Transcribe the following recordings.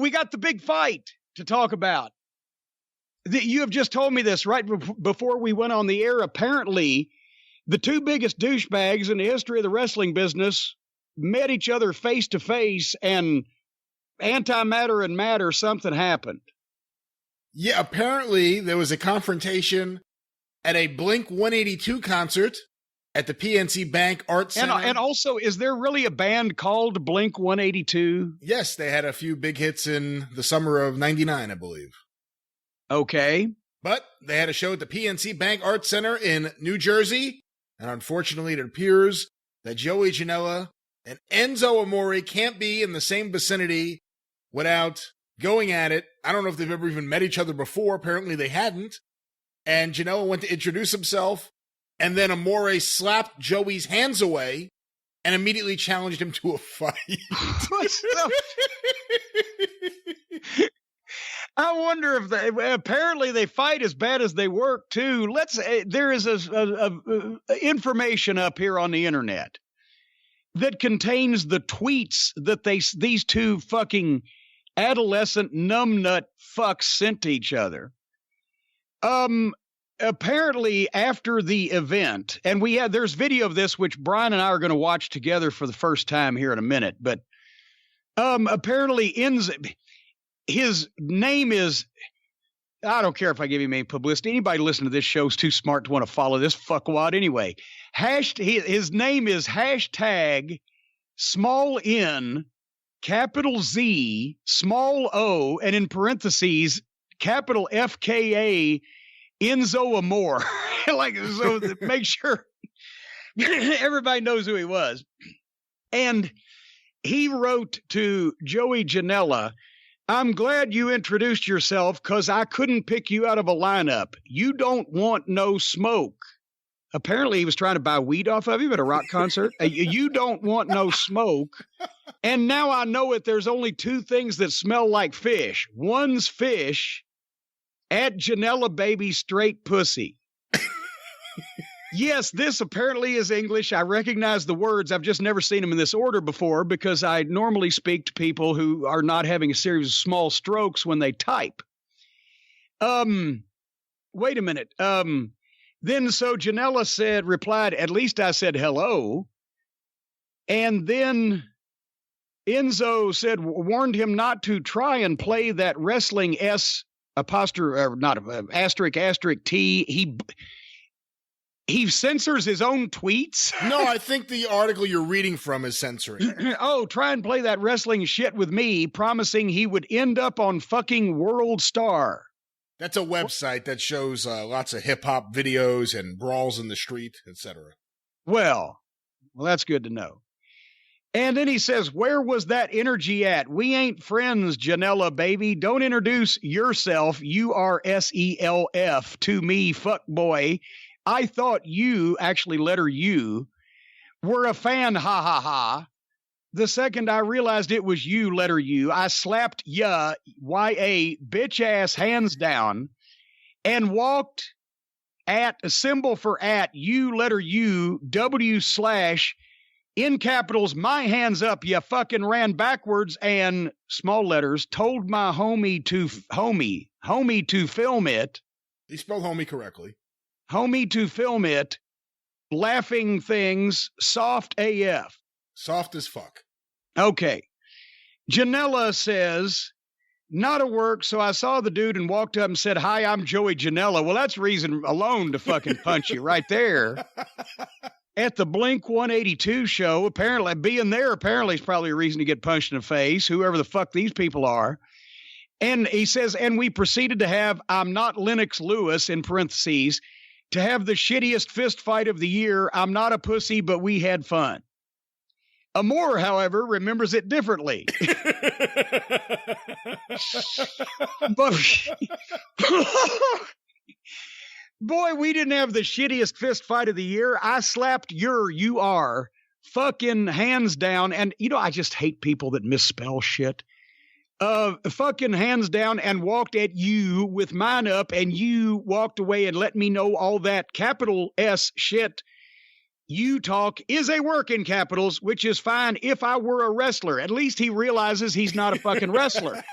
We got the big fight to talk about. You have just told me this right before we went on the air. Apparently, the two biggest douchebags in the history of the wrestling business met each other face to face, and antimatter and matter, something happened. Yeah, apparently there was a confrontation at a Blink-182 concert at the PNC Bank Art Center. And also, is there really a band called Blink-182? Yes, they had a few big hits in the summer of 99, I believe. Okay. But they had a show at the PNC Bank Art Center in New Jersey, and unfortunately it appears that Joey Janella and Enzo Amore can't be in the same vicinity without going at it. I don't know if they've ever even met each other before. Apparently they hadn't. And Janella went to introduce himself, and then Amore slapped Joey's hands away and immediately challenged him to a fight. I wonder if apparently they fight as bad as they work too. There is a information up here on the internet that contains the tweets that these two fucking adolescent numbnut fucks sent to each other. Apparently after the event, and there's video of this, which Brian and I are going to watch together for the first time here in a minute, but apparently his name is, I don't care if I give him any publicity. Anybody listening to this show is too smart to want to follow this fuckwad anyway. His name is hashtag small n, capital Z, small O, and in parentheses, capital FKA, Enzo Amore. So make sure everybody knows who he was. And he wrote to Joey Janella, "I'm glad you introduced yourself because I couldn't pick you out of a lineup. You don't want no smoke." Apparently he was trying to buy weed off of him at a rock concert. You don't want no smoke. And now I know it. There's only two things that smell like fish. One's fish, at Janella baby straight pussy. Yes, this apparently is English. I recognize the words. I've just never seen them in this order before because I normally speak to people who are not having a series of small strokes when they type. Wait a minute. Then so Janella replied, "At least I said hello." And then Enzo warned him not to try and play that wrestling asterisk T. He censors his own tweets? No, I think the article you're reading from is censoring. Try and play that wrestling shit with me, promising he would end up on fucking World Star. That's a website that shows lots of hip-hop videos and brawls in the street, etc. Well, that's good to know. And then he says, "Where was that energy at? We ain't friends, Janella, baby. Don't introduce yourself, URSELF, to me, fuck boy. I thought you," actually letter U, "were a fan, ha ha ha. The second I realized it was you, letter U, I slapped ya, YA, bitch ass hands down, and walked at a symbol for at, U, letter U, W / in capitals, my hands up, you fucking ran backwards and, small letters, told my homie to film it." He spelled homie correctly. "Homie to film it, laughing things, soft AF." Soft as fuck. Okay. Janella says, "Not a work, so I saw the dude and walked up and said, 'Hi, I'm Joey Janella.'" Well, that's reason alone to fucking punch you right there. At the Blink-182 show, apparently, being there apparently is probably a reason to get punched in the face, whoever the fuck these people are. And he says, "And we proceeded to have, I'm not Lennox Lewis, in parentheses, to have the shittiest fist fight of the year. I'm not a pussy, but we had fun." Amore, however, remembers it differently. But, boy, we didn't have the shittiest fist fight of the year. I slapped you are fucking hands down. And, I just hate people that misspell shit. Fucking hands down, and walked at you with mine up, and you walked away and let me know all that capital S shit You talk is a work in capitals, which is fine if I were a wrestler. At least he realizes he's not a fucking wrestler.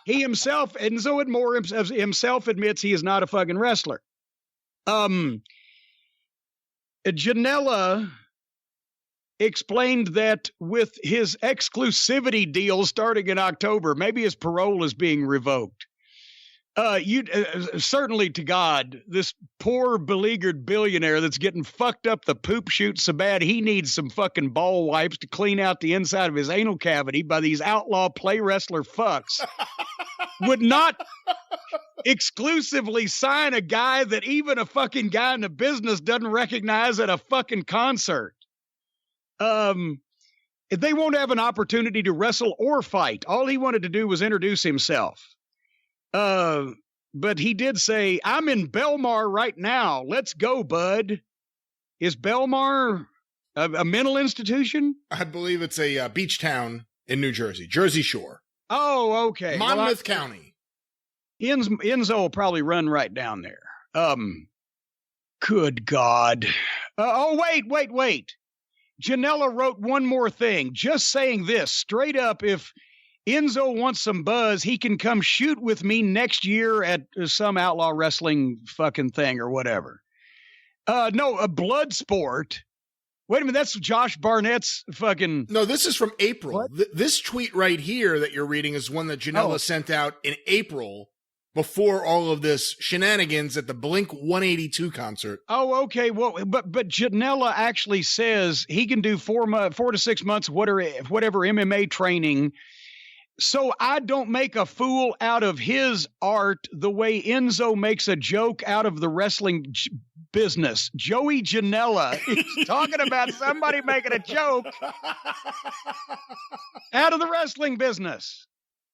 He himself, Enzo Amore himself admits he is not a fucking wrestler. Janella explained that with his exclusivity deal starting in October, maybe his parole is being revoked. Certainly to God, this poor beleaguered billionaire that's getting fucked up the poop chute so bad he needs some fucking ball wipes to clean out the inside of his anal cavity by these outlaw play wrestler fucks would not exclusively sign a guy that even a fucking guy in the business doesn't recognize at a fucking concert. They won't have an opportunity to wrestle or fight. All he wanted to do was introduce himself. But he did say, I'm in Belmar right now. Let's go, bud. Is Belmar a mental institution? I believe it's a beach town in New Jersey, Jersey Shore. Oh, okay. Monmouth County. Enzo will probably run right down there. Good God. Wait. Janella wrote one more thing, just saying this straight up. If Enzo wants some buzz, he can come shoot with me next year at some outlaw wrestling fucking thing or whatever. No, a blood sport. Wait a minute, that's Josh Barnett's fucking... No, this is from April. This tweet right here that you're reading is one that Janella sent out in April before all of this shenanigans at the Blink 182 concert. Oh, okay. Well, but Janella actually says he can do 4 to 6 months, whatever MMA training. So I don't make a fool out of his art the way Enzo makes a joke out of the wrestling business. Joey Janella is talking about somebody making a joke out of the wrestling business.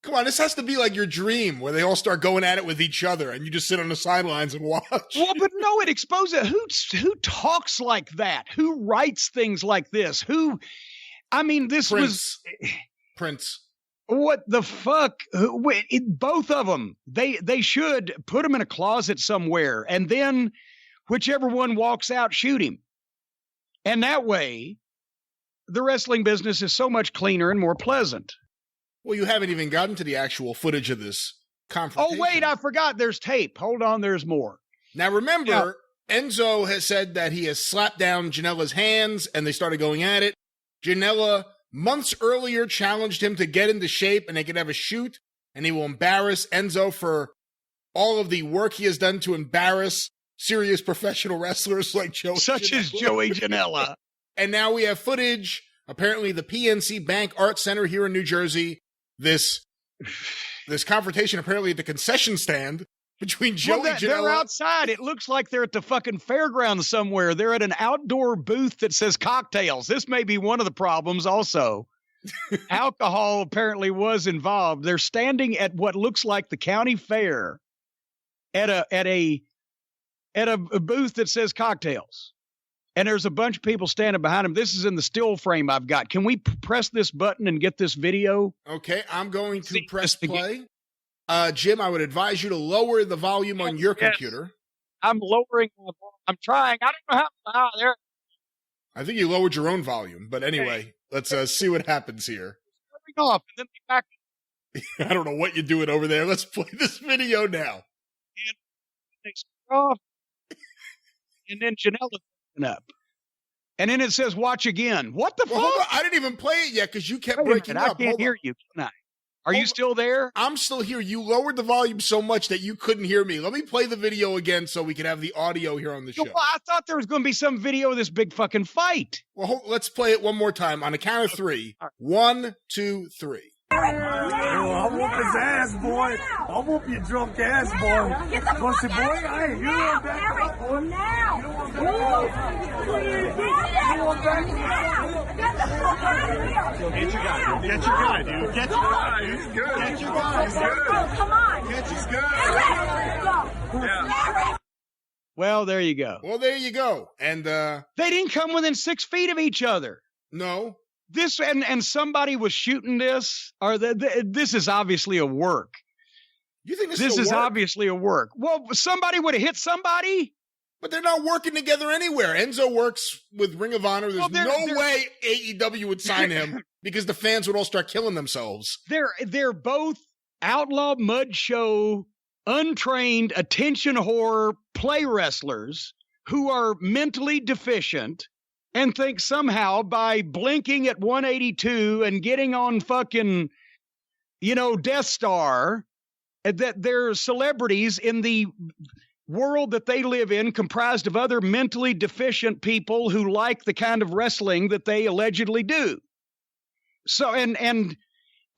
Come on, this has to be like your dream where they all start going at it with each other and you just sit on the sidelines and watch. Well, but no, it exposes who talks like that? Who writes things like this? Prince. What the fuck? Both of them. They should put him in a closet somewhere, and then whichever one walks out, shoot him. And that way, the wrestling business is so much cleaner and more pleasant. Well, you haven't even gotten to the actual footage of this confrontation. Oh, wait, I forgot. There's tape. Hold on, there's more. Now, remember, Enzo has said that he has slapped down Janella's hands, and they started going at it. Janella, months earlier, challenged him to get into shape, and they could have a shoot, and he will embarrass Enzo for all of the work he has done to embarrass serious professional wrestlers like Joey Such as Joey Janella. And now we have footage, apparently the PNC Bank Art Center here in New Jersey. This confrontation apparently at the concession stand between Joey Janella. They're outside. It looks like they're at the fucking fairgrounds somewhere. They're at an outdoor booth that says cocktails. This may be one of the problems also. Alcohol apparently was involved. They're standing at what looks like the county fair at a booth that says cocktails. And there's a bunch of people standing behind him. This is in the still frame I've got. Can we press this button and get this video? Okay, I'm going to press play. Jim, I would advise you to lower the volume on your computer. I'm lowering. I'm trying. I don't know how. There. I think you lowered your own volume. But anyway, let's see what happens here. Off, and then back. I don't know what you're doing over there. Let's play this video now. And they off. And then Janella up. And then it says, watch again. What the fuck? Hold on. I didn't even play it yet because you kept breaking up. I can't hear you, can I? Are you still there? I'm still here. You lowered the volume so much that you couldn't hear me. Let me play the video again so we can have the audio here on the show. Well, I thought there was going to be some video of this big fucking fight. Well, let's play it one more time on a count of 3. 1, 2, 3. I'll whoop his ass, boy. I'll whoop your drunk ass, boy. Pussy boy, hey, you want back up, boy? Now. Get your guy, dude. Get your guy, dude. Get your guy. He's good. Get your guy. He's good. Come on. Get his guy. Yeah. Well, there you go. And they didn't come within 6 feet of each other. No. This and somebody was shooting this, or this is obviously a work. You think this is obviously a work? Well, somebody would have hit somebody. But they're not working together anywhere. Enzo works with Ring of Honor. There's no way AEW would sign him because the fans would all start killing themselves. They're both outlaw mud show, untrained, attention whore play wrestlers who are mentally deficient and think somehow by blinking at 182 and getting on fucking, Death Star, that they're celebrities in the world that they live in, comprised of other mentally deficient people who like the kind of wrestling that they allegedly do. So, and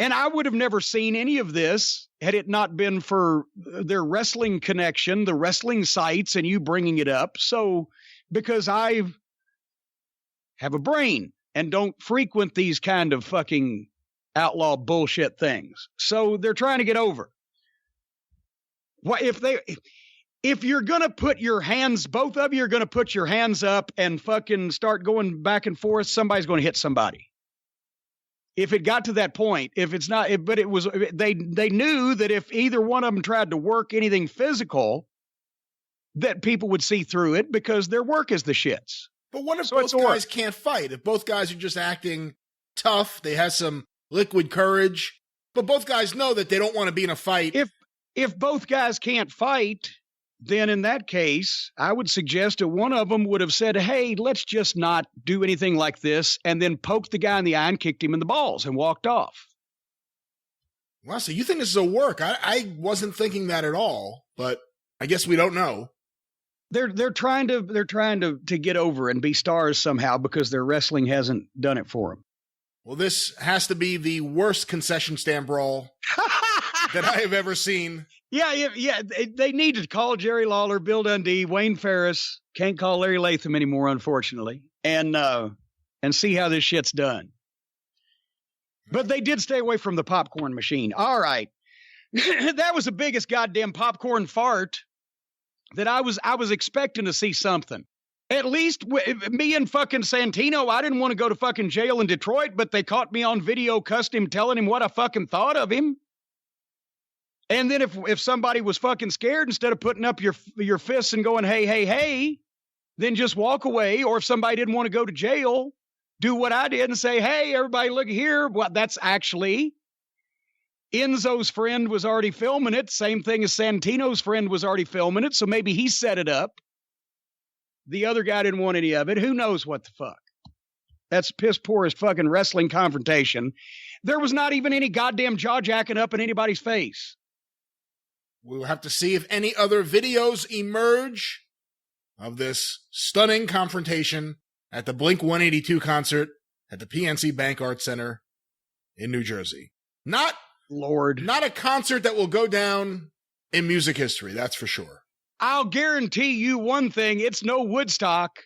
I would have never seen any of this had it not been for their wrestling connection, the wrestling sites, and you bringing it up. So, because I have a brain and don't frequent these kind of fucking outlaw bullshit things. So they're trying to get over. What if you're going to put your hands, both of you are going to put your hands up and fucking start going back and forth, somebody's going to hit somebody. If it got to that point, if it's not, but it was, they knew that if either one of them tried to work anything physical, that people would see through it because their work is the shits. But what if both guys can't fight? If both guys are just acting tough, they have some liquid courage, but both guys know that they don't want to be in a fight. If both guys can't fight, then in that case, I would suggest that one of them would have said, hey, let's just not do anything like this, and then poked the guy in the eye and kicked him in the balls and walked off. Well, so you think this is a work? I wasn't thinking that at all, but I guess we don't know. They're trying to get over and be stars somehow because their wrestling hasn't done it for them. Well, this has to be the worst concession stand brawl that I have ever seen. Yeah. They need to call Jerry Lawler, Bill Dundee, Wayne Ferris. Can't call Larry Latham anymore, unfortunately, and see how this shit's done. But they did stay away from the popcorn machine. All right, that was the biggest goddamn popcorn fart that I was expecting to see something. At least me and fucking Santino, I didn't want to go to fucking jail in Detroit, but they caught me on video, cussed him, telling him what I fucking thought of him. And then if somebody was fucking scared, instead of putting up your fists and going, hey, then just walk away. Or if somebody didn't want to go to jail, do what I did and say, hey, everybody, look here. Well, that's actually Enzo's friend was already filming it. Same thing as Santino's friend was already filming it. So maybe he set it up. The other guy didn't want any of it. Who knows what the fuck? That's piss poor as fucking wrestling confrontation. There was not even any goddamn jaw jacking up in anybody's face. We'll have to see if any other videos emerge of this stunning confrontation at the Blink-182 concert at the PNC Bank Arts Center in New Jersey. Not a concert that will go down in music history, that's for sure. I'll guarantee you one thing, it's no Woodstock.